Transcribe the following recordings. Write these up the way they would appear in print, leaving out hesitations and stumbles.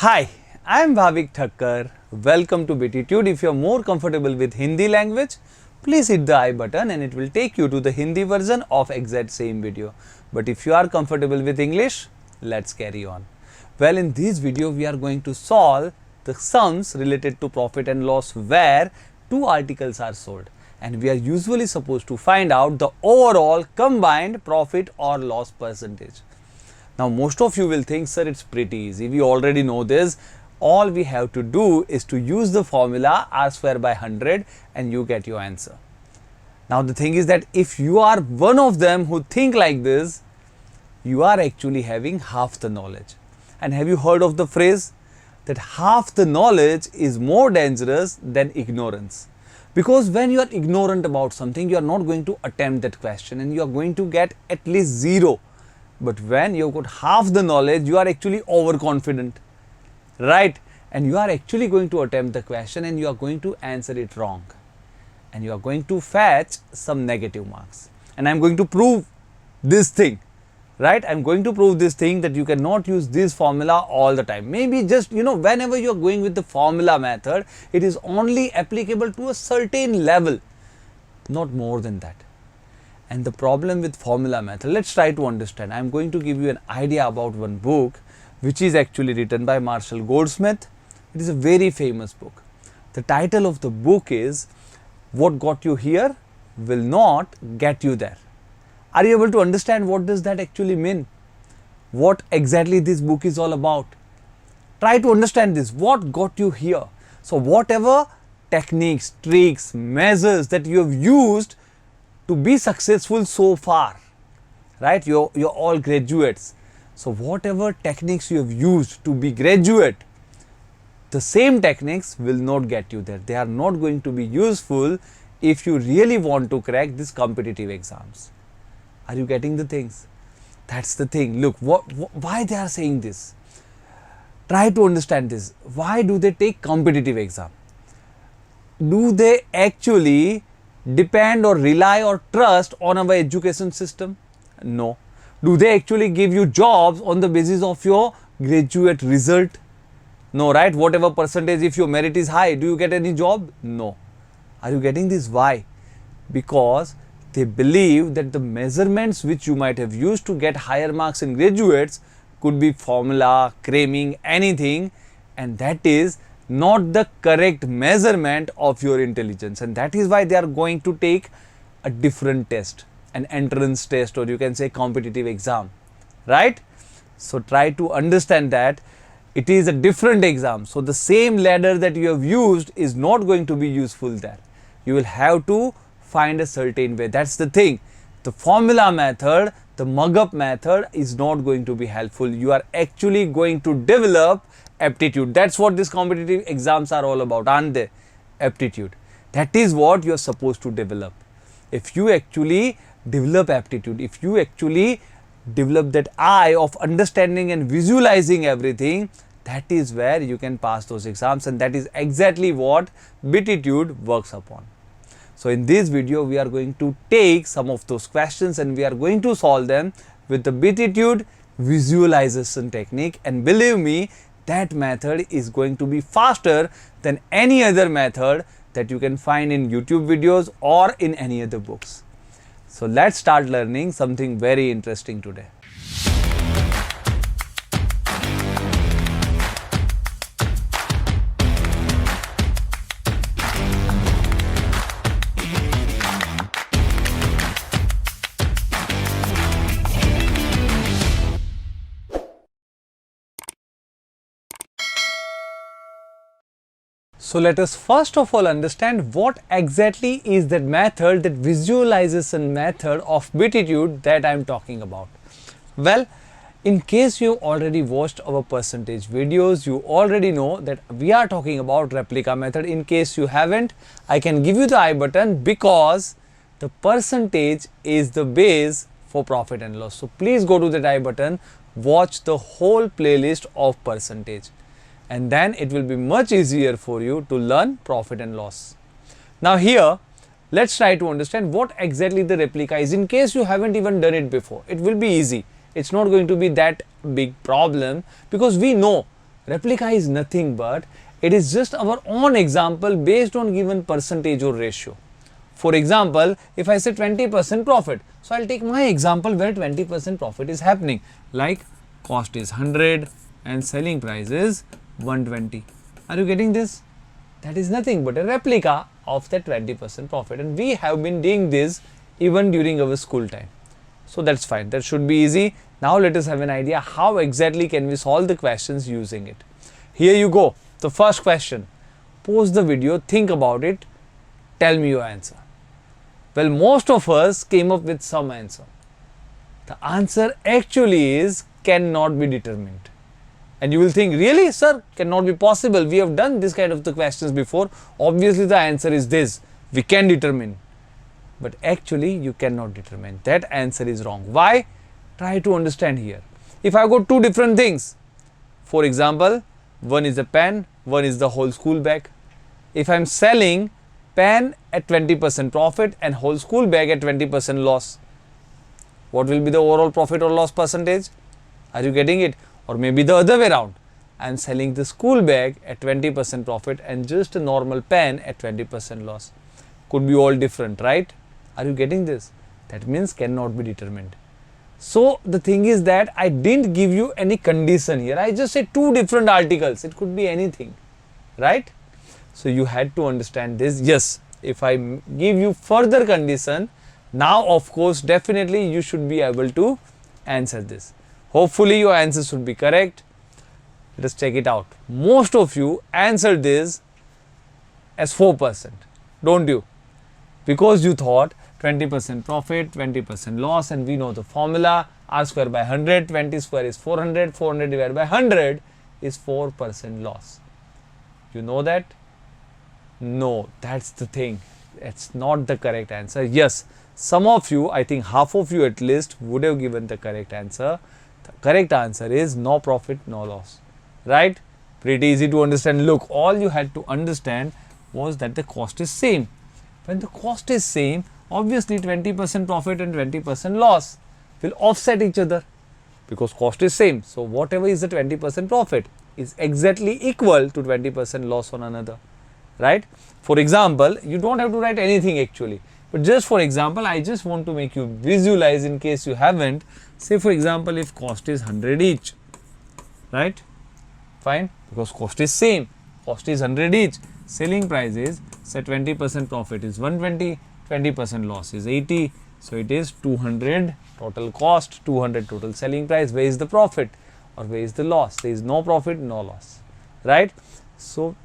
Hi, I am Bhavik Thakkar. Welcome to Btitude. If you are more comfortable with Hindi language, please hit the I button and it will take you to the Hindi version of exact same video. But if you are comfortable with English, let's carry on. Well, in this video, we are going to solve the sums related to profit and loss where two articles are sold. And we are usually supposed to find out the overall combined profit or loss percentage. Now, most of you will think, sir, it's pretty easy. We already know this. All we have to do is to use the formula R square by 100 and you get your answer. Now, the thing is that if you are one of them who think like this, you are actually having half the knowledge. And have you heard of the phrase that half the knowledge is more dangerous than ignorance? Because when you are ignorant about something, you are not going to attempt that question and you are going to get at least 0. But when you have got half the knowledge, you are actually overconfident, right? And you are actually going to attempt the question and you are going to answer it wrong. And you are going to fetch some negative marks. And I am going to prove this thing, right? I am going to prove this thing that you cannot use this formula all the time. Maybe just, whenever you are going with the formula method, it is only applicable to a certain level, not more than that. And the problem with formula method, let's try to understand. I am going to give you an idea about one book which is actually written by Marshall Goldsmith. It is a very famous book. The title of the book is What Got You Here Will Not Get You There. Are you able to understand what does that actually mean? What exactly this book is all about? Try to understand this. What got you here? So whatever techniques, tricks, measures that you have used to be successful so far, right? You're all graduates. So whatever techniques you have used to be graduate, the same techniques will not get you there. They are not going to be useful if you really want to crack these competitive exams. Are you getting the things? That's the thing. Look, why they are saying this? Try to understand this. Why do they take competitive exam? Do they actually depend or rely or trust on our education system? No. Do they actually give you jobs on the basis of your graduate result? No, right? Whatever percentage, if your merit is high, do you get any job? No. Are you getting this? Why? Because they believe that the measurements which you might have used to get higher marks in graduates could be formula, cramming, anything, and that is not the correct measurement of your intelligence, and that is why they are going to take a different test, an entrance test, or you can say competitive exam, right? So try to understand that it is a different exam. So the same ladder that you have used is not going to be useful there. You will have to find a certain way. That's the thing. The formula method, the mug-up method is not going to be helpful. You are actually going to develop aptitude. That's what these competitive exams are all about, aren't they? Aptitude. That is what you are supposed to develop. If you actually develop aptitude, if you actually develop that eye of understanding and visualizing everything, that is where you can pass those exams, and that is exactly what Btitude works upon. So in this video, we are going to take some of those questions and we are going to solve them with the Btitude visualization technique, and believe me, that method is going to be faster than any other method that you can find in YouTube videos or in any other books. So let's start learning something very interesting today. So let us first of all understand what exactly is that method, that visualization method of Btitude that I am talking about. Well, in case you already watched our percentage videos, you already know that we are talking about replica method. In case you haven't, I can give you the I button because the percentage is the base for profit and loss. So please go to that I button, watch the whole playlist of percentage, and then it will be much easier for you to learn profit and loss. Now here, let's try to understand what exactly the replica is. In case you haven't even done it before, it will be easy. It's not going to be that big problem because we know Replica is nothing but it is just our own example based on given percentage or ratio. For example, if I say 20% profit, so I'll take my example where 20% profit is happening, like cost is 100 and selling price is 120. Are you getting this? That is nothing but a replica of that 20% profit, and we have been doing this even during our school time. So that's fine, that should be easy. Now let us have an idea how exactly can we solve the questions using it. Here you go, the first question. Pause the video, think about it, tell me your answer. Well, most of us came up with some answer. The answer actually is cannot be determined. And you will think, really sir, cannot be possible, we have done this kind of the questions before, obviously the answer is this, we can determine. But actually you cannot determine, that answer is wrong. Why? Try to understand here. If I got two different things, for example, one is a pen, one is the whole school bag. If I am selling pen at 20% profit and whole school bag at 20% loss, what will be the overall profit or loss percentage? Are you getting it? Or maybe the other way around, I am selling the school bag at 20% profit and just a normal pen at 20% loss. Could be all different, right? Are you getting this? That means cannot be determined. So the thing is that I didn't give you any condition here, I just said two different articles, it could be anything, right? So you had to understand this. Yes, if I give you further condition, now of course definitely you should be able to answer this. Hopefully your answer should be correct. Let us check it out. Most of you answered this as 4%, don't you? Because you thought 20% profit, 20% loss, and we know the formula, r square by 100, 20 square is 400, 400 divided by 100 is 4% loss. You know that? No, that's the thing. It's not the correct answer. Yes, some of you, I think half of you at least, would have given the correct answer. The correct answer is no profit, no loss. Right? Pretty easy to understand. Look, all you had to understand was that the cost is same. When the cost is same, obviously 20% profit and 20% loss will offset each other because cost is same. So whatever is the 20% profit is exactly equal to 20% loss on another. Right? For example, you don't have to write anything actually, but just for example, I just want to make you visualize in case you haven't. Say for example, if cost is 100 each, right? Fine, because cost is same, cost is 100 each, selling price is, say 20% profit is 120, 20% loss is 80, so it is 200 total cost, 200 total selling price. Where is the profit or where is the loss? There is no profit, no loss, right? So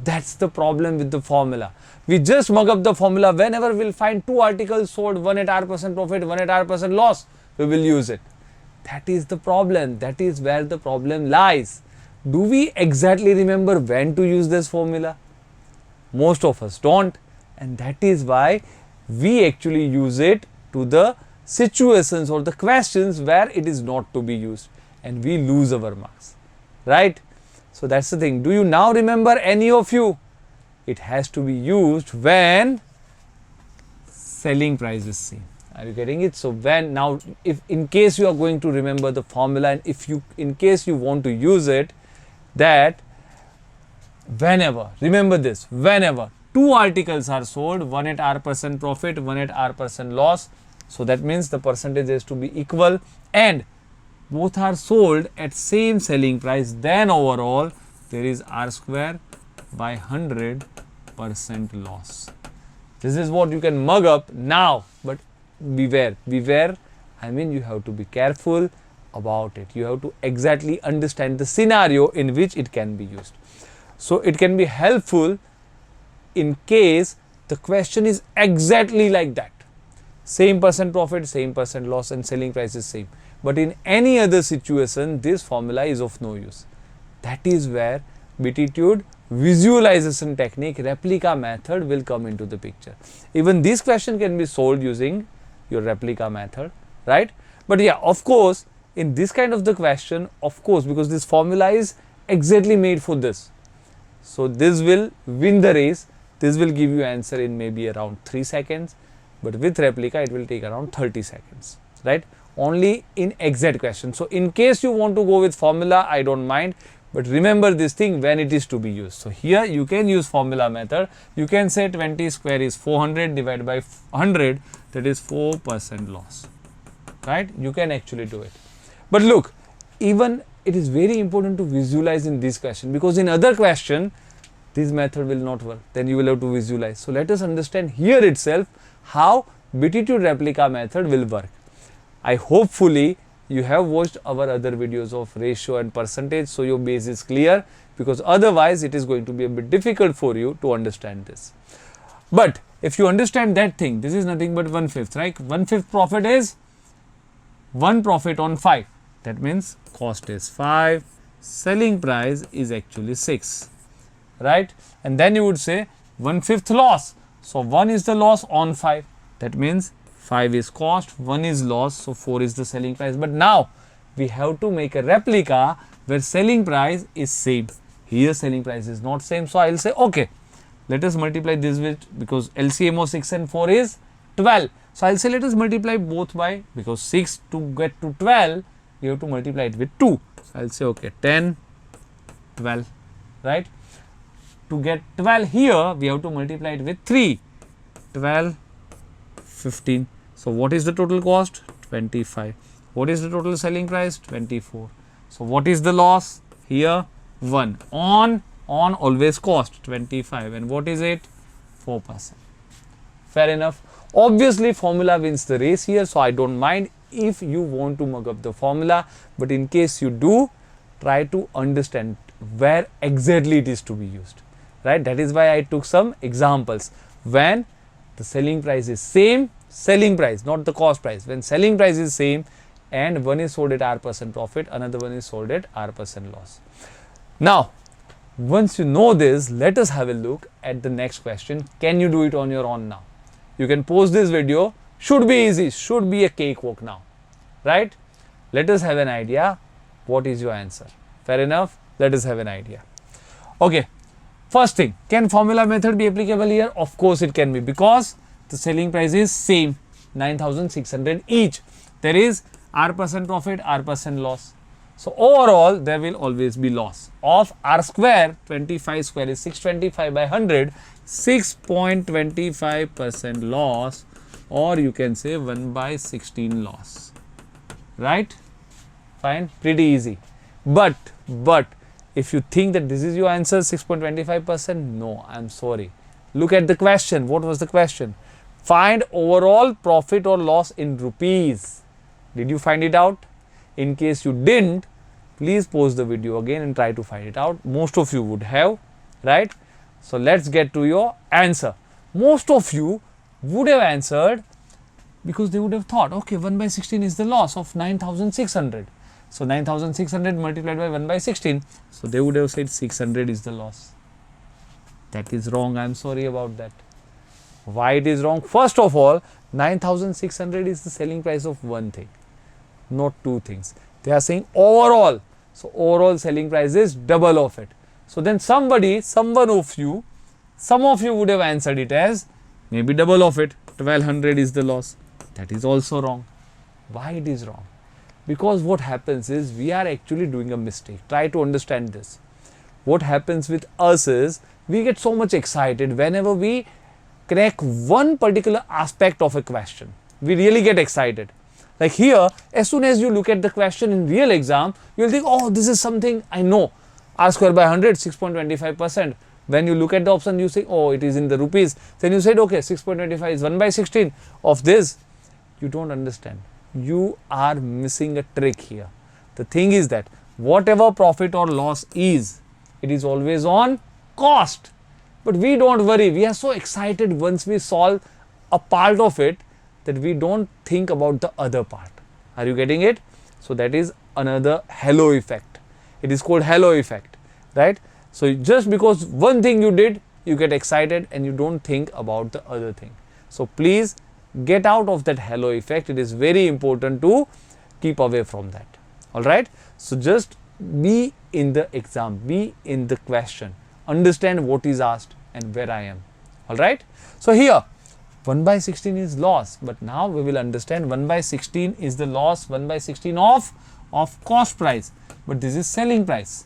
that's the problem with the formula. We just mug up the formula. Whenever we'll find two articles sold, one at R% profit, one at R% loss, we will use it. That is the problem. That is where the problem lies. Do we exactly remember when to use this formula? Most of us don't, and that is why we actually use it to the situations or the questions where it is not to be used, and we lose our marks, right? So that's the thing. Do you now remember, any of you? It has to be used when selling price is same. Are you getting it? So when, now if in case you are going to remember the formula, and if you, in case you want to use it, that whenever, remember this, whenever two articles are sold, one at R% profit, one at R% loss, so that means the percentage has to be equal and both are sold at same selling price, then overall there is R square by 100% loss. This is what you can mug up now, but beware, I mean you have to be careful about it. You have to exactly understand the scenario in which it can be used. So it can be helpful in case the question is exactly like that. Same percent profit, same percent loss, and selling price is same. But in any other situation, this formula is of no use. That is where Btitude visualization technique, replica method will come into the picture. Even this question can be solved using your replica method, right? But yeah, of course, in this kind of the question, of course, because this formula is exactly made for this. So this will win the race. This will give you answer in maybe around 3 seconds. But with replica, it will take around 30 seconds, right? Only in exact question. So in case you want to go with formula, I don't mind, But remember this thing when it is to be used. So here you can use formula method. You can say 20 square is 400 divided by 100, that is 4% loss, right? You can actually do it. But look, even it is very important to visualize in this question, because in other question this method will not work. Then you will have to visualize. So let us understand here itself how Btitude replica method will work. I hopefully you have watched our other videos of ratio and percentage, so your base is clear, because otherwise it is going to be a bit difficult for you to understand this. But if you understand that thing, this is nothing but 1/5, right? 1/5 profit is 1 profit on 5. That means cost is 5, selling price is actually 6, right? And then you would say 1/5 loss. So 1 is the loss on 5. That means 5 is cost, 1 is loss, so 4 is the selling price. But now we have to make a replica where selling price is same. Here selling price is not same. So I will say, okay, let us multiply this with, because LCM of 6 and 4 is 12. So I will say let us multiply both by, because 6 to get to 12, we have to multiply it with 2. So I will say, okay, 10, 12, right? To get 12 here, we have to multiply it with 3, 12, 15. So what is the total cost? 25. What is the total selling price? 24. So what is the loss? Here 1. On always cost 25. And what is it? 4%. Fair enough. Obviously formula wins the race here, so I don't mind if you want to mug up the formula, but in case you do, try to understand where exactly it is to be used, right? That is why I took some examples. When the selling price is same, selling price, not the cost price. When selling price is same and one is sold at R% profit, another one is sold at R% loss. Now, once you know this, let us have a look at the next question. Can you do it on your own now? You can pause this video. Should be easy, should be a cakewalk now, right? Let us have an idea. What is your answer? Fair enough. Let us have an idea. Okay. First thing, can formula method be applicable here? Of course it can be, because the selling price is same, 9,600 each. There is R% profit, R% loss. So overall there will always be loss of R square. 25 square is 625 by 100, 6.25% loss, or you can say 1/16 loss, right? Fine, pretty easy. But if you think that this is your answer, 6.25%, no, I'm sorry. Look at the question. What was the question? Find overall profit or loss in rupees. Did you find it out? In case you didn't, please pause the video again and try to find it out. Most of you would have, right? So let's get to your answer. Most of you would have answered because they would have thought, okay, 1/16 is the loss of 9,600. So 9,600 multiplied by 1/16. So they would have said 600 is the loss. That is wrong. I am sorry about that. Why it is wrong? First of all, 9,600 is the selling price of one thing, not two things. They are saying overall. So overall selling price is double of it. So then some of you would have answered it as maybe double of it. 1,200 is the loss. That is also wrong. Why it is wrong? Because what happens is we are actually doing a mistake. Try to understand this. What happens with us is we get so much excited whenever we crack one particular aspect of a question. We really get excited. Like here, as soon as you look at the question in real exam, you'll think, oh, this is something I know. R square by 100, 6.25%. When you look at the option, you say, oh, it is in the rupees. Then you said, okay, 6.25 is 1/16 of this. You don't understand. You are missing a trick here. The thing is that whatever profit or loss is, it is always on cost. But we don't worry. We are so excited once we solve a part of it that we don't think about the other part. Are you getting it? So that is another halo effect. It is called halo effect, right? So just because one thing you did, you get excited and you don't think about the other thing. So please get out of that halo effect. It is very important to keep away from that. All right. So just be in the exam, be in the question, understand what is asked and where I am. All right. So here 1/16 is loss, but now we will understand 1/16 is the loss, 1/16 of cost price, but this is selling price.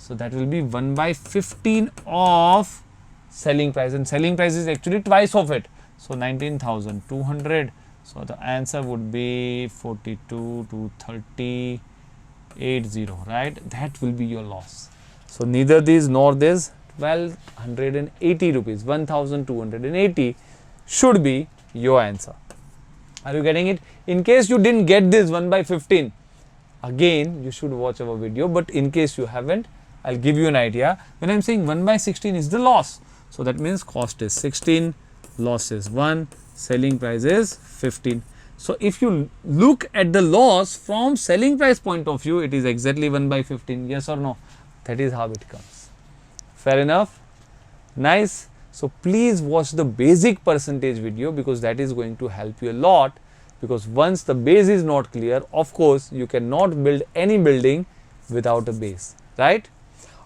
So that will be 1 by 15 of selling price, and selling price is actually twice of it. So 19,200. So the answer would be 42 to 30, 80, right? That will be your loss. So neither this nor this, 1280 rupees, 1280 should be your answer. Are you getting it? In case you didn't get this 1 by 15, again you should watch our video, but in case you haven't, I'll give you an idea. When I'm saying 1 by 16 is the loss, so that means cost is 16, loss is 1, selling price is 15. So if you look at the loss from selling price point of view, it is exactly 1 by 15, yes or no? That is how it comes. Fair enough? Nice. So please watch the basic percentage video, because that is going to help you a lot, because once the base is not clear, of course you cannot build any building without a base, right?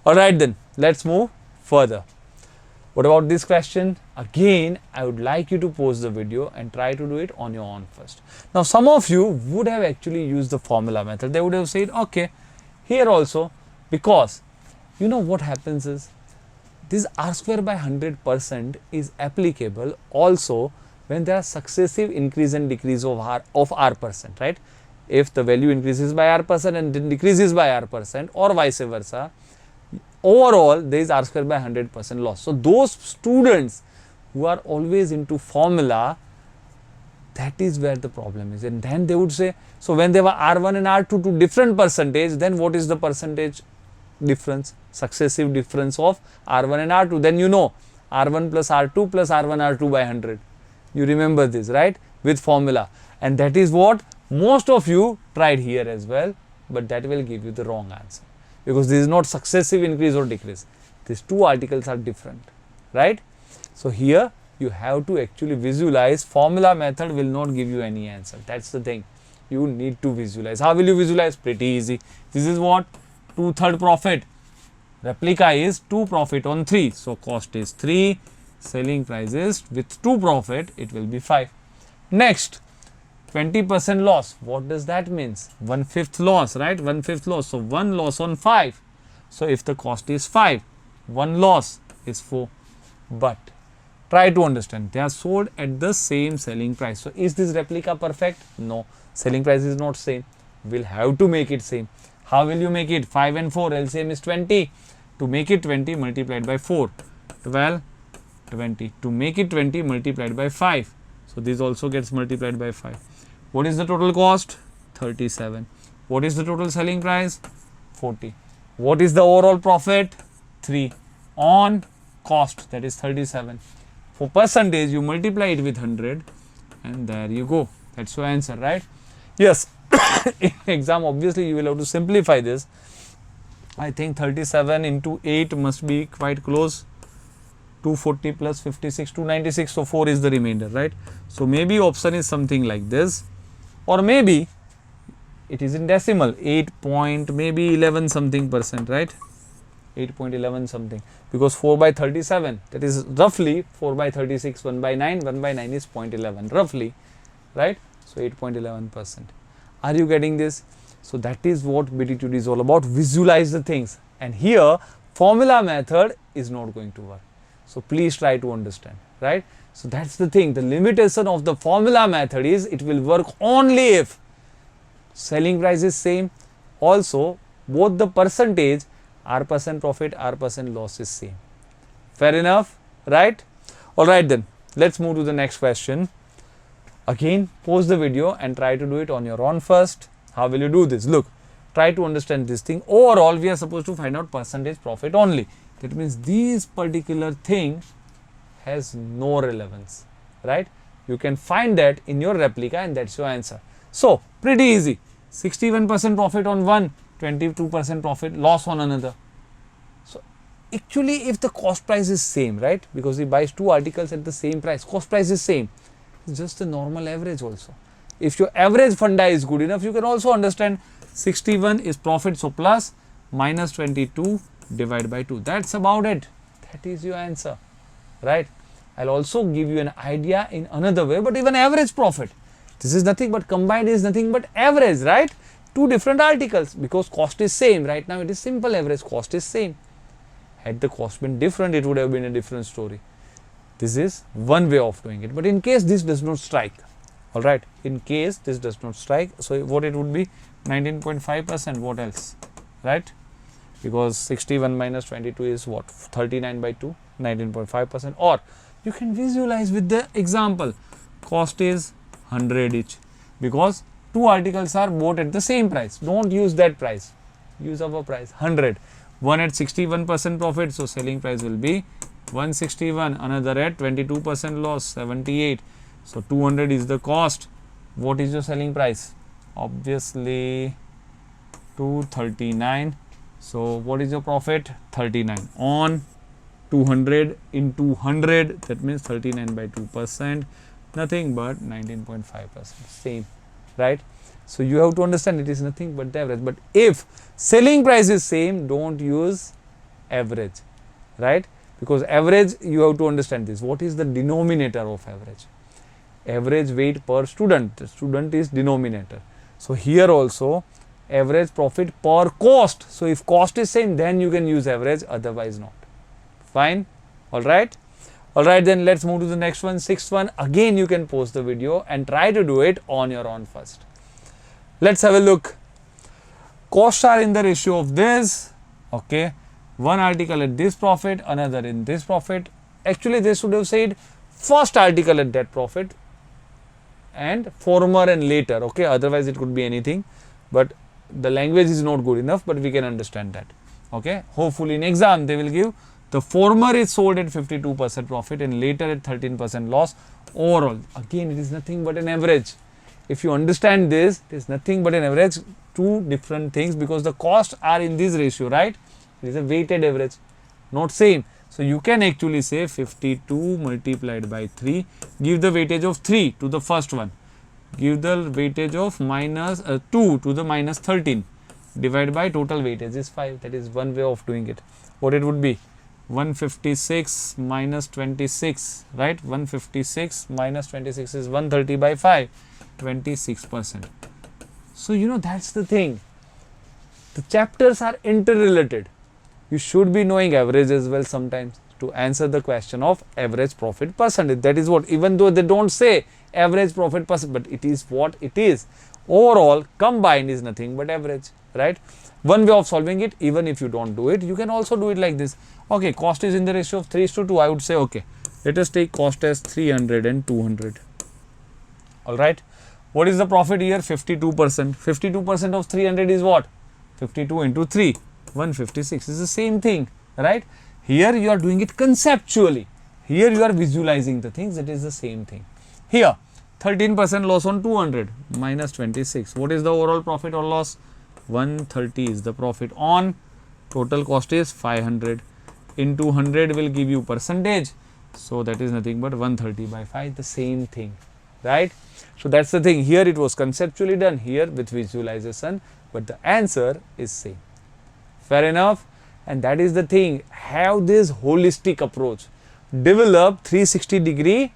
Alright then, let's move further. What about this question? Again, I would like you to pause the video and try to do it on your own first. Now some of you would have actually used the formula method. They would have said, okay, here also, because you know what happens is, this R square by 100% is applicable also when there are successive increase and decrease of R percent, right? If the value increases by R percent and then decreases by R percent, or vice versa, overall there is R square by 100% loss. So those students who are always into formula, that is where the problem is. And then they would say, so when they were R1 and R2 to different percentage, then what is the percentage difference? Successive difference of R1 and R2. Then you know R1 plus R2 plus R1 R2 by 100. You remember this, right? With formula. And that is what most of you tried here as well, but that will give you the wrong answer, because this is not successive increase or decrease. These two articles are different, right? So here you have to actually visualize. Formula method will not give you any answer. That's the thing. You need to visualize. How will you visualize? Pretty easy. This is what? 2/3 profit. Replica is 2 profit on 3. So cost is 3. Selling price is, with 2 profit, it will be 5. Next, 20% loss. What does that mean? 1/5 loss, right? 1/5 loss. So 1 loss on 5. So if the cost is 5, 1 loss is 4. But try to understand, they are sold at the same selling price. So is this replica perfect? No. Selling price is not same. We'll have to make it same. How will you make it? 5 and 4, LCM is 20. To make it 20, multiplied by 4, 12, 20. To make it 20, multiplied by 5. So this also gets multiplied by 5. What is the total cost? 37. What is the total selling price? 40. What is the overall profit? 3 on cost, that is 37. For percentage, you multiply it with 100 and there you go. That's your answer, right? Yes. In exam, obviously you will have to simplify this. I think 37 into 8 must be quite close. 240 plus 56, 296. So 4 is the remainder, right? So maybe option is something like this, or maybe it is in decimal, 8 point maybe 11 something percent, right? 8.11 something, because 4 by 37, that is roughly 4 by 36, 1 by 9, 1 by 9 is 0.11 roughly, right? So 8.11%. Are you getting this? So that is what Btitude is all about. Visualize the things, and here formula method is not going to work. So please try to understand, right? So that's the thing. The limitation of the formula method is it will work only if selling price is same. Also, both the percentage, R% profit, R% loss is same. Fair enough, right? Alright then, let's move to the next question. Again, pause the video and try to do it on your own first. How will you do this? Look, try to understand this thing. Overall, we are supposed to find out percentage profit only. That means this particular thing has no relevance, right? You can find that in your replica and that's your answer. So, pretty easy. 61% profit on one, 22% profit loss on another. So, actually if the cost price is same, right? Because he buys 2 articles at the same price, cost price is same. It's just a normal average also. If your average funda is good enough, you can also understand 61 is profit, so plus minus 22 divided by 2. That's about it. That is your answer, right? I'll also give you an idea in another way, but even average profit. This is nothing but combined is nothing but average, right? two different articles because cost is same. Right now it is simple average, cost is same. Had the cost been different, it would have been a different story. This is one way of doing it. But in case this does not strike, all right, in case this does not strike, so what it would be 19.5%, what else, right? Because 61 minus 22 is what, 39 by 2, 19.5%. Or you can visualize with the example, cost is 100 each because two articles are bought at the same price. Don't use that price, use our price 100. One at 61% profit, so selling price will be 161, another at 22% loss, 78. So 200 is the cost. What is your selling price? Obviously 239. So what is your profit? 39 on 200 into 100, that means 39 by 2%, nothing but 19.5%, same, right? So you have to understand it is nothing but the average. But if selling price is same, don't use average, right? Because average, you have to understand this. What is the denominator of average? Average weight per student. The student is denominator. So here also average profit per cost. So if cost is same, then you can use average, otherwise not. Fine. Alright. Alright, then let's move to the next one. Sixth one. Again, you can pause the video and try to do it on your own first. Let's have a look. Costs are in the ratio of this. Okay. One article at this profit, another in this profit. Actually, they should have said first article at that profit and former and later. Okay. Otherwise, it could be anything. But the language is not good enough, but we can understand that. Okay. Hopefully, in exam, they will give the former is sold at 52% profit and later at 13% loss. Overall, again, it is nothing but an average. If you understand this, it is nothing but an average. Two different things because the costs are in this ratio, right? It is a weighted average, not same. So you can actually say 52 multiplied by 3, give the weightage of 3 to the first one, give the weightage of minus 2 to the minus 13, divide by total weightage is 5. That is one way of doing it. What it would be? 156 minus 26, right? 156 minus 26 is 130 by 5, 26%. So, you know, that's the thing. The chapters are interrelated. You should be knowing average as well sometimes to answer the question of average profit percentage. That is what, even though they don't say average profit percent, but it is what it is. Overall, combined is nothing but average, right? One way of solving it, even if you don't do it, you can also do it like this. Okay, cost is in the ratio of 3:2. I would say, okay, let us take cost as 300 and 200. All right. What is the profit here? 52%. 52% of 300 is what? 52 into 3, 156 is the same thing, right? Here you are doing it conceptually. Here you are visualizing the things. It is the same thing. Here, 13% loss on 200 minus 26. What is the overall profit or loss? 130 is the profit on total cost is 500. Into 100 will give you percentage. So that is nothing but 130 by 5, the same thing, right? So that's the thing. Here it was conceptually done, here with visualization, but the answer is same. Fair enough. And that is the thing. Have this holistic approach. Develop 360-degree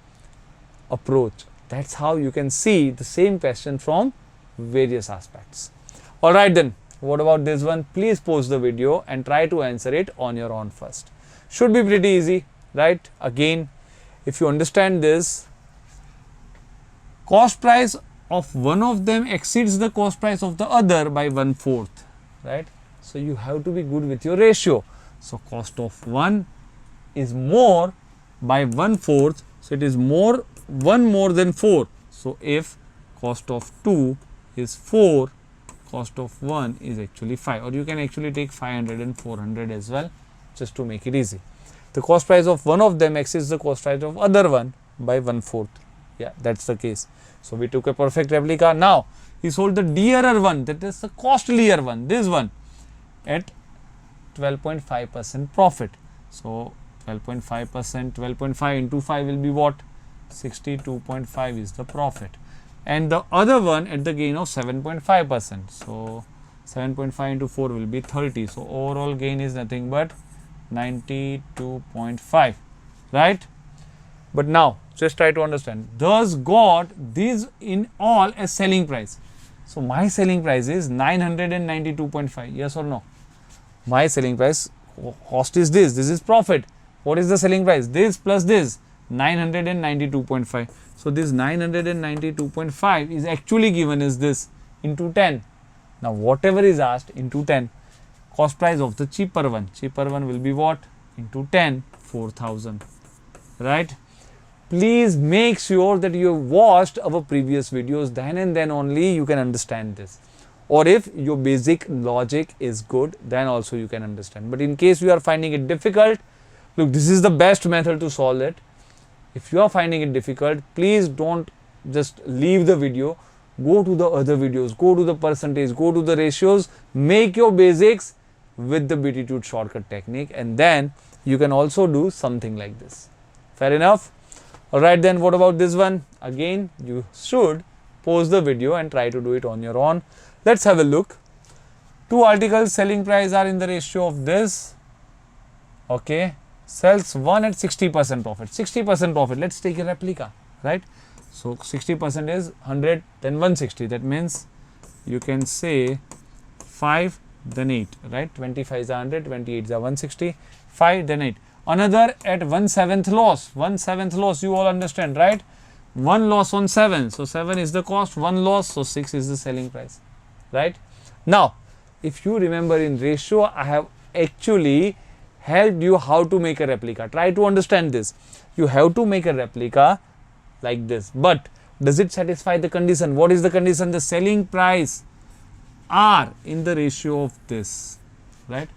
approach. That's how you can see the same question from various aspects. Alright then, what about this one? Please pause the video and try to answer it on your own first. Should be pretty easy, right? Again, if you understand this, cost price of one of them exceeds the cost price of the other by 1/4, right? So you have to be good with your ratio. So cost of one is more by 1/4, so it is more, 1 more than 4. So if cost of 2 is 4, cost of 1 is actually 5, or you can actually take 500 and 400 as well, just to make it easy. The cost price of one of them exceeds the cost price of other one by 1/4. Yeah, that's the case. So we took a perfect replica. Now he sold the dearer one, that is the costlier one, this one, at 12.5% profit. So 12.5%, 12.5 into 5 will be what? 62.5 is the profit. And the other one at the gain of 7.5%. So 7.5 into 4 will be 30. So overall gain is nothing but 92.5, right? But now just try to understand. Thus got these in all as selling price. So my selling price is 992.5. Yes or no? My selling price, cost is this is profit. What is the selling price? This plus this, 992.5. So this 992.5 is actually given as this into 10. Now whatever is asked into 10, cost price of the cheaper one will be what? Into 10, 4,000, right? Please make sure that you have watched our previous videos, then and then only you can understand this. Or if your basic logic is good, then also you can understand. But in case you are finding it difficult, look, this is the best method to solve it. If you are finding it difficult, please don't just leave the video. Go to the other videos, go to the percentage, go to the ratios, make your basics with the Btitude shortcut technique, and then you can also do something like this. Fair enough? Alright, then what about this one? Again, you should pause the video and try to do it on your own. Let's have a look. Two articles selling price are in the ratio of this. Okay, sells one at 60% profit. 60% profit. Let's take a replica, right? So 60% is 100, then 160. That means you can say 5, then 8, right? 25 is 100, 28 is 160, 5, then 8. Another at 1/7 loss. 1/7 loss, you all understand, right? 1 loss on 7. So 7 is the cost, 1 loss, so 6 is the selling price, right? Now, if you remember in ratio, I have actually helped you how to make a replica. Try to understand this. You have to make a replica like this. But does it satisfy the condition? What is the condition? The selling price are in the ratio of this, right?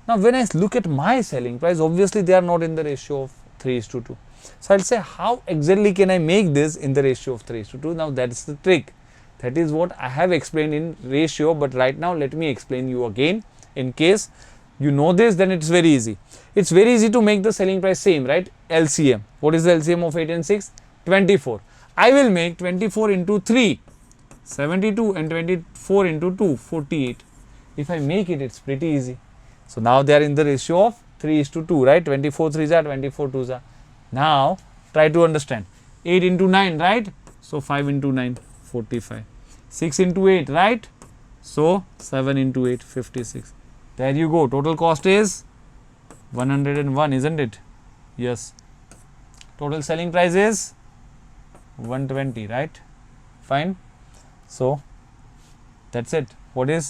Now, when I look at my selling price, obviously they are not in the ratio of 3:2. So I'll say, how exactly can I make this in the ratio of 3:2? Now that's the trick. That is what I have explained in ratio, but right now let me explain you again. In case you know this, then it's very easy. It's very easy to make the selling price same, right? LCM. What is the LCM of 8 and 6? 24. I will make 24 into 3, 72, and 24 into 2, 48. If I make it, it's pretty easy. So now they are in the ratio of 3:2, right? 24 3s are, 24 2s are. Now try to understand. 8 into 9, right? So 5 into 9, 45. 6 into 8, right? So 7 into 8, 56. There you go. Total cost is 101, isn't it? Yes. Total selling price is 120, right? Fine. So that's it. What is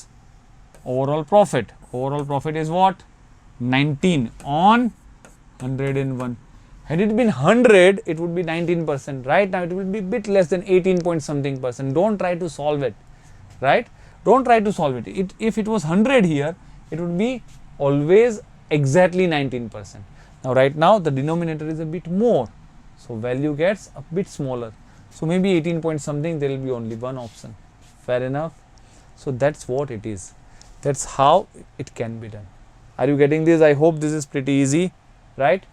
overall profit? Overall profit is what? 19 on 101. Had it been 100, it would be 19%. Right now, it will be a bit less than 18 point something percent. Don't try to solve it, right? Don't try to solve it. If it was 100 here, it would be always exactly 19%. Now, right now, the denominator is a bit more. So, value gets a bit smaller. So, maybe 18 point something, there will be only one option. Fair enough? So, that's what it is. That's how it can be done. Are you getting this? I hope this is pretty easy, right?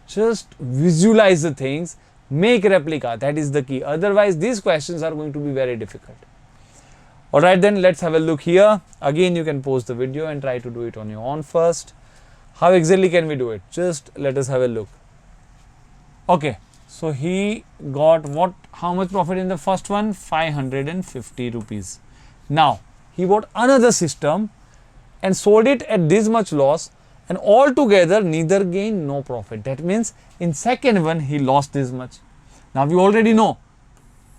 Just visualize the things, make replica. That is the key. Otherwise, these questions are going to be very difficult. Alright, then let's have a look here. Again, you can pause the video and try to do it on your own first. How exactly can we do it? Just let us have a look. Okay, so he got what? How much profit in the first one? 550 rupees. Now, he bought another system and sold it at this much loss, and altogether neither gain no profit. That means in second one he lost this much. Now we already know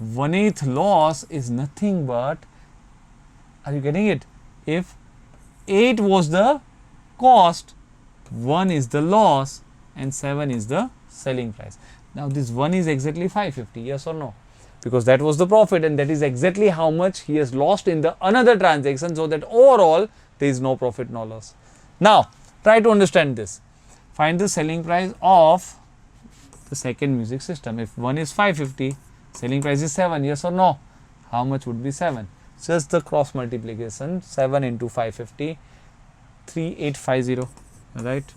1/8 loss is nothing but, are you getting it? If 8 was the cost, 1 is the loss, and 7 is the selling price. Now this 1 is exactly 550, yes or no? Because that was the profit, and that is exactly how much he has lost in the another transaction, so that overall there is no profit, no loss. Now try to understand this. Find the selling price of the second music system. If one is 550, selling price is 7, yes or no? How much would be 7? Just the cross multiplication, 7 into 550, 3850, right?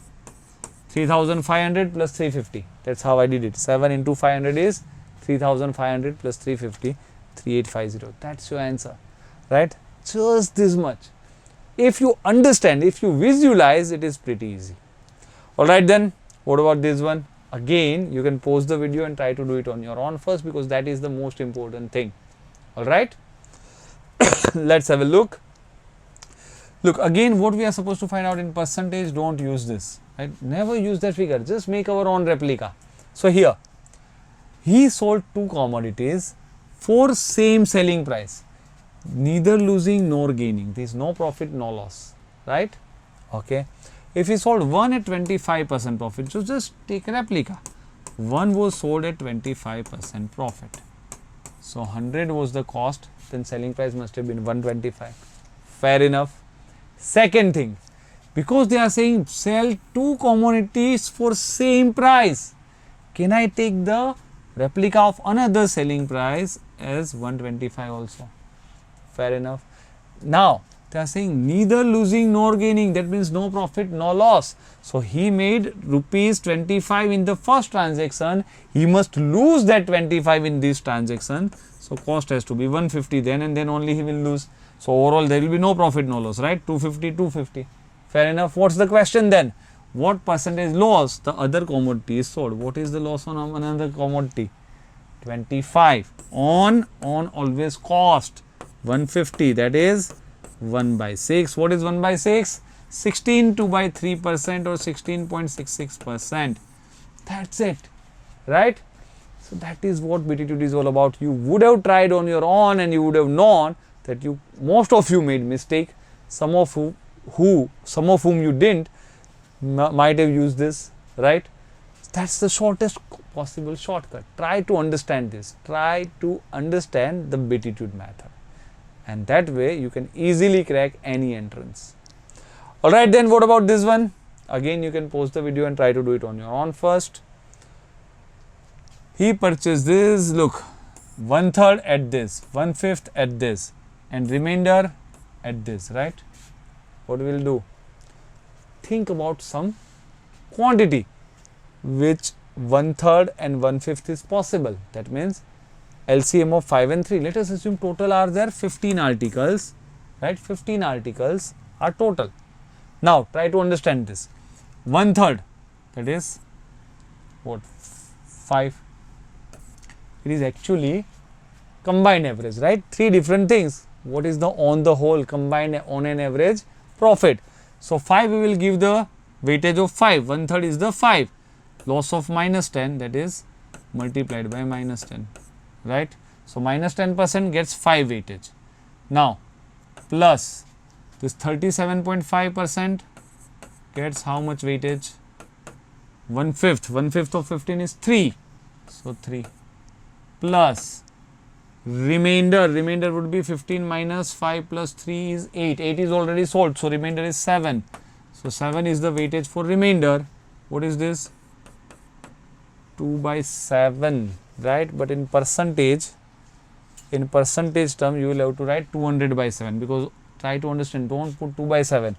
3500 plus 350. That's how I did it. 7 into 500 is 3500 plus 350, 3850. That's your answer, right? Just this much. If you understand, if you visualize, it is pretty easy. Alright then, what about this one? Again, you can pause the video and try to do it on your own first, because that is the most important thing. Alright? Let's have a look. Look, again, what we are supposed to find out in percentage, don't use this, right? Never use that figure, just make our own replica. So here, he sold 2 commodities for same selling price, neither losing nor gaining. There is no profit, no loss, right? Okay. If he sold one at 25% profit, so just take a replica. One was sold at 25% profit. So 100 was the cost, then selling price must have been 125. Fair enough. Second thing, because they are saying sell 2 commodities for same price, can I take the replica of another selling price as 125 also? Fair enough. Now they are saying neither losing nor gaining, that means no profit, no loss. So he made rupees 25 in the first transaction, he must lose that 25 in this transaction. So cost has to be 150 then, and then only he will lose. So overall there will be no profit, no loss, right? 250, 250. Fair enough. What's the question then? What percentage loss the other commodity is sold? What is the loss on another commodity? 25 on always cost 150, that is 1 by 6. What is 1 by 6? 16 2 by 3% or 16.66%. That's it, right? So that is what Btitude is all about. You would have tried on your own and you would have known that most of you made mistake. Some of whom you didn't might have used this, right? That's the shortest possible shortcut. Try to understand this. Try to understand the Btitude method, and that way you can easily crack any entrance. Alright, then what about this one? Again, you can pause the video and try to do it on your own first. He purchased this, look, 1/3 at this, 1/5 at this, and remainder at this, right? What we will do? Think about some quantity which 1/3 and 1/5 is possible. That means LCM of 5 and 3. Let us assume total are there 15 articles, right? 15 articles are total. Now try to understand this. 1/3, that is what? 5. It is actually combined average, right? 3 different things. What is the on the whole combined on an average profit? So 5 we will give the weightage of 5. 1/3 is the 5. Loss of -10, that is multiplied by -10, right? So minus 10% gets 5 weightage. Now plus this 37.5% gets how much weightage? 1/5. 1/5 of 15 is 3. So 3 plus remainder would be 15 minus 5 plus 3 is 8. 8 is already sold, so remainder is 7. So 7 is the weightage for remainder. What is this? 2 by 7, right? But in percentage term you will have to write 200 by 7, because try to understand, don't put 2 by 7,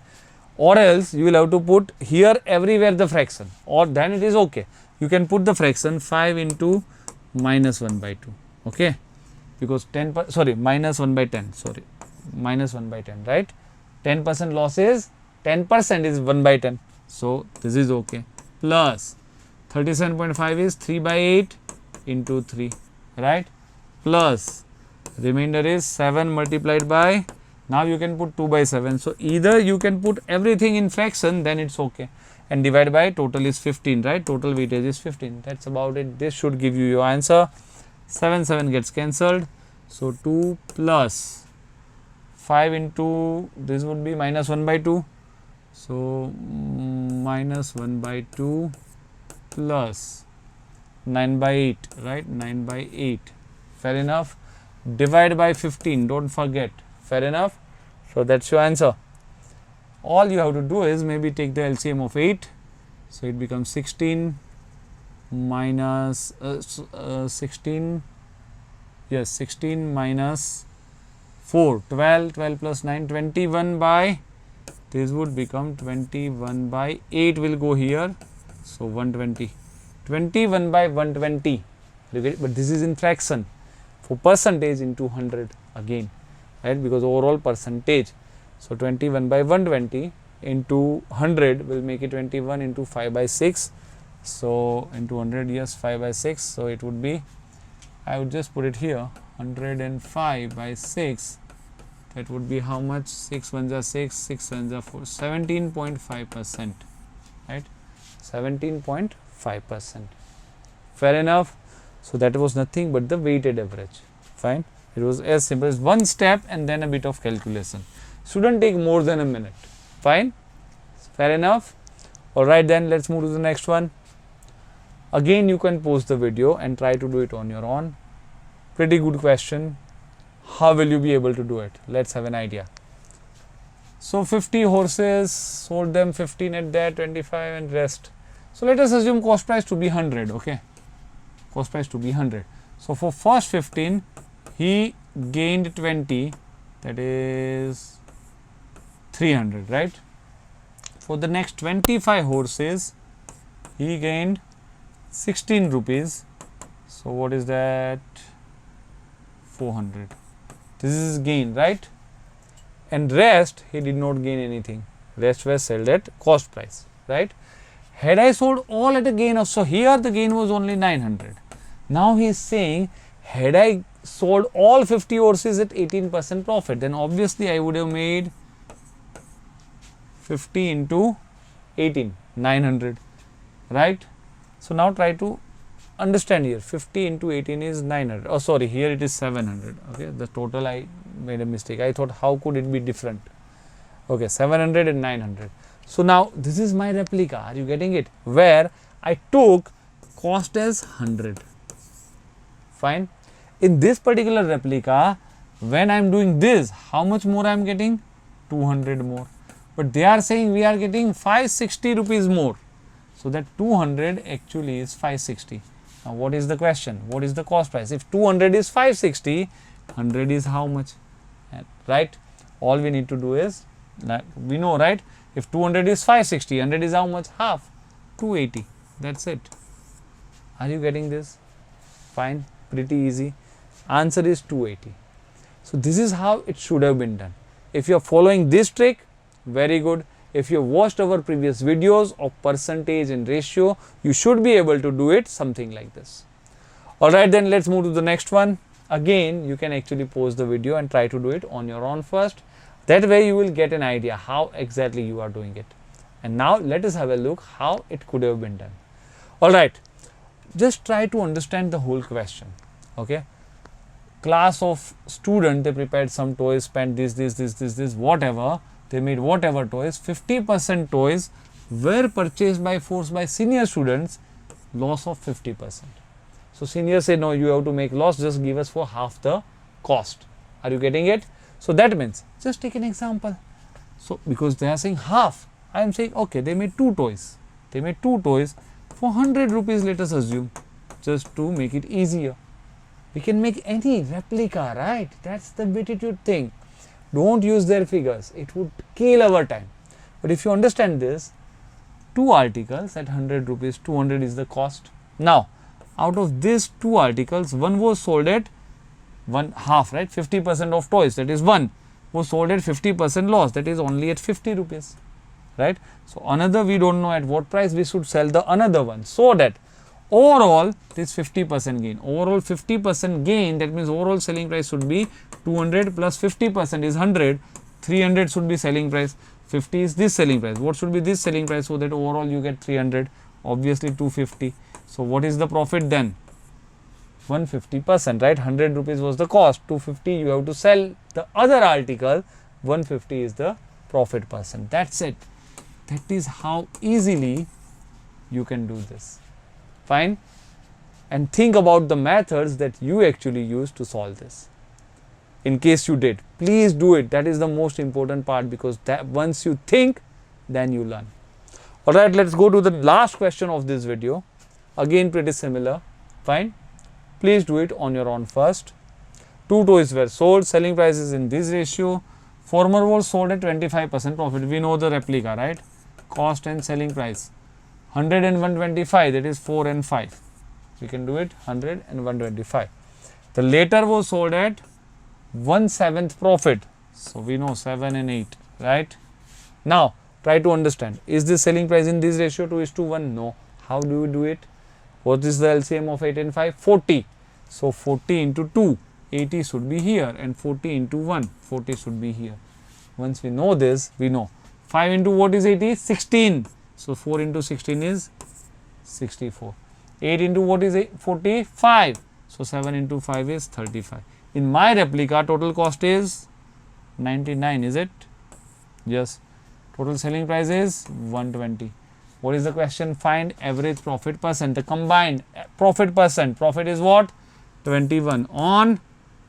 or else you will have to put here everywhere the fraction, or then it is okay. You can put the fraction 5 into minus 1 by 2, okay? Because minus 1 by 10, minus 1 by 10, right? 10% loss is 10% is 1 by 10. So this is okay. Plus 37.5 is 3 by 8 into 3, right? Plus remainder is 7 multiplied by, now you can put 2 by 7. So either you can put everything in fraction, then it's okay, and divide by total is 15, right? Total weightage is 15. That's about it. This should give you your answer. 7 gets cancelled. So 2 plus 5 into this would be minus 1 by 2. So minus 1 by 2 plus 9 by 8, right? 9 by 8. Fair enough. Divide by 15, don't forget. Fair enough. So that's your answer. All you have to do is maybe take the LCM of 8. So it becomes 16 minus 16 minus 4, 12 plus 9, 21 by, this would become 21 by 8 will go here. So 120, 21 by 120, but this is in fraction. For percentage into 100 again, right? Because overall percentage. So 21 by 120 into 100 will make it 21 into 5 by 6. So into 100, yes, 5 by 6. So it would be, I would just put it here, 105 by 6 that would be how much? 6 1s are 6, 6 7s are 4, 17.5%, right? 17.5%. Fair enough. So that was nothing but the weighted average. Fine. It was as simple as one step and then a bit of calculation. Shouldn't take more than a minute. Fine. Fair enough. Alright, then let's move to the next one. Again, you can pause the video and try to do it on your own. Pretty good question. How will you be able to do it? Let's have an idea. So 50 horses, sold them 15 at that, 25 and rest. So let us assume cost price to be 100, okay? Cost price to be 100. So for first 15, he gained 20, that is 300, right? For the next 25 horses, he gained 16 rupees. So what is that? 400. This is gain, right? And rest, he did not gain anything. Rest was sold at cost price, right? Had I sold all at a gain of, so here the gain was only 900. Now he is saying, had I sold all 50 horses at 18% profit, then obviously I would have made 50 into 18, 900, right? So now try to understand here. 50 into 18 is 900. Oh, sorry, here it is 700. Okay, the total I made a mistake. I thought how could it be different? Okay, 700 and 900. So now this is my replica. Are you getting it? Where I took cost as 100. Fine. In this particular replica, when I am doing this, how much more I am getting? 200 more. But they are saying we are getting 560 rupees more. So that 200 actually is 560. Now what is the question? What is the cost price? If 200 is 560, 100 is how much? Right? All we need to do is, we know, right? If 200 is 560, 100 is how much? Half. 280. That's it. Are you getting this? Fine. Pretty easy. Answer is 280. So this is how it should have been done. If you are following this trick, very good. If you have watched our previous videos of percentage and ratio, you should be able to do it something like this. Alright, then let's move to the next one. Again, you can actually pause the video and try to do it on your own first. That way you will get an idea how exactly you are doing it. And now let us have a look how it could have been done. Alright, just try to understand the whole question. Okay. Class of student, they prepared some toys, spent this, whatever. They made whatever toys. 50% toys were purchased by force by senior students, loss of 50%. So seniors say, no, you have to make loss, just give us for half the cost. Are you getting it? So that means, just take an example. So because they are saying half, I am saying, okay, they made two toys. They made two toys for 100 rupees, let us assume, just to make it easier. We can make any replica, right? That's the Btitude thing. Don't use their figures. It would kill our time. But if you understand this, two articles at 100 rupees, 200 is the cost. Now, out of these two articles, one was sold at one half, right? 50% of toys, that is one, was sold at 50% loss, that is only at 50 rupees, right? So another, we don't know at what price we should sell the another one, so that overall this 50% gain, overall 50% gain, that means overall selling price should be 200 plus 50% is 100, 300 should be selling price, 50 is this selling price. What should be this selling price so that overall you get 300, obviously 250. So what is the profit then? 150%, right? 100 rupees was the cost, 250 you have to sell the other article, 150 is the profit percent. That's it. That is how easily you can do this. Fine. And think about the methods that you actually use to solve this. In case you did, please do it. That is the most important part, because that once you think, then you learn. Alright, let's go to the last question of this video. Again, pretty similar. Fine. Please do it on your own first. Two toys were sold. Selling price is in this ratio. Former was sold at 25% profit. We know the replica, right? Cost and selling price. 100 and 125, that is 4 and 5. We can do it 100 and 125. The later was sold at 1/7 profit. So we know 7 and 8, right? Now try to understand. Is this selling price in this ratio 2:1? No. How do you do it? What is the LCM of 8 and 5? 40. So 40 into 2. 80 should be here, and 40 into 1, 40 should be here. Once we know this, we know 5 into what is 80? 16. So 4 into 16 is 64. 8 into what is 45? So 7 into 5 is 35. In my replica, total cost is 99, is it? Yes. Total selling price is 120. What is the question? Find average profit percent. The combined profit percent. Profit is what? 21 on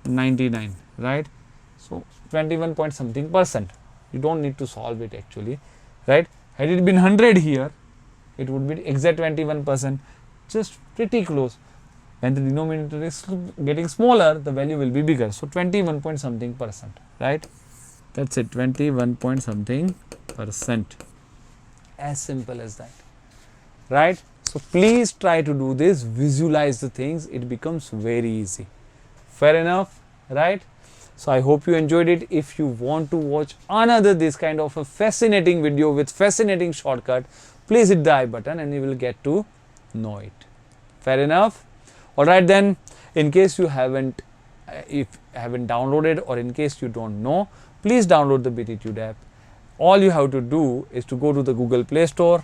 99, right? So 21 point something percent. You don't need to solve it actually, right? Had it been 100 here, it would be exact 21%. Just pretty close. When the denominator is getting smaller, the value will be bigger. So 21 point something percent, right? That's it, 21 point something percent. As simple as that, right? So please try to do this, visualize the things, it becomes very easy. Fair enough, right? So I hope you enjoyed it. If you want to watch another this kind of a fascinating video with fascinating shortcut, please hit the I button and you will get to know it. Fair enough? Alright then, in case you haven't downloaded, or in case you don't know, please download the Btitude app. All you have to do is to go to the Google Play Store,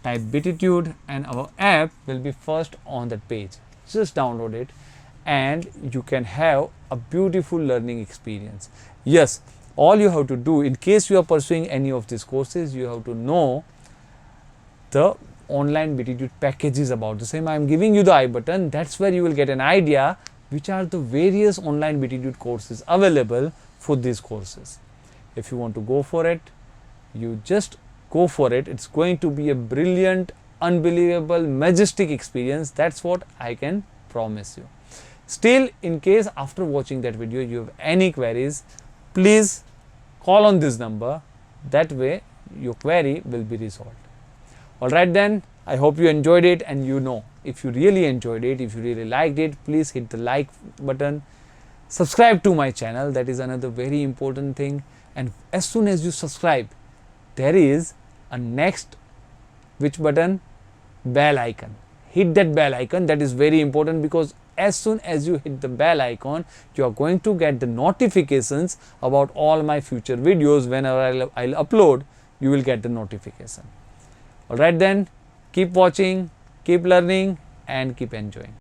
type Btitude, and our app will be first on that page. Just download it and you can have a beautiful learning experience. Yes, all you have to do, in case you are pursuing any of these courses, you have to know the online Btitude packages about the same. I am giving you the I button. That's where you will get an idea which are the various online Btitude courses available for these courses. If you want to go for it, you just go for it. It's going to be a brilliant, unbelievable, majestic experience. That's what I can promise you. Still, in case after watching that video you have any queries, please call on this number. That way your query will be resolved. Alright then, I hope you enjoyed it, and you know, if you really enjoyed it, if you really liked it, please hit the like button, subscribe to my channel. That is another very important thing. And as soon as you subscribe, there is a next, which button? Bell icon. Hit that bell icon. That is very important, because as soon as you hit the bell icon, you are going to get the notifications about all my future videos. Whenever I'll upload, you will get the notification. Alright then, keep watching, keep learning, and keep enjoying.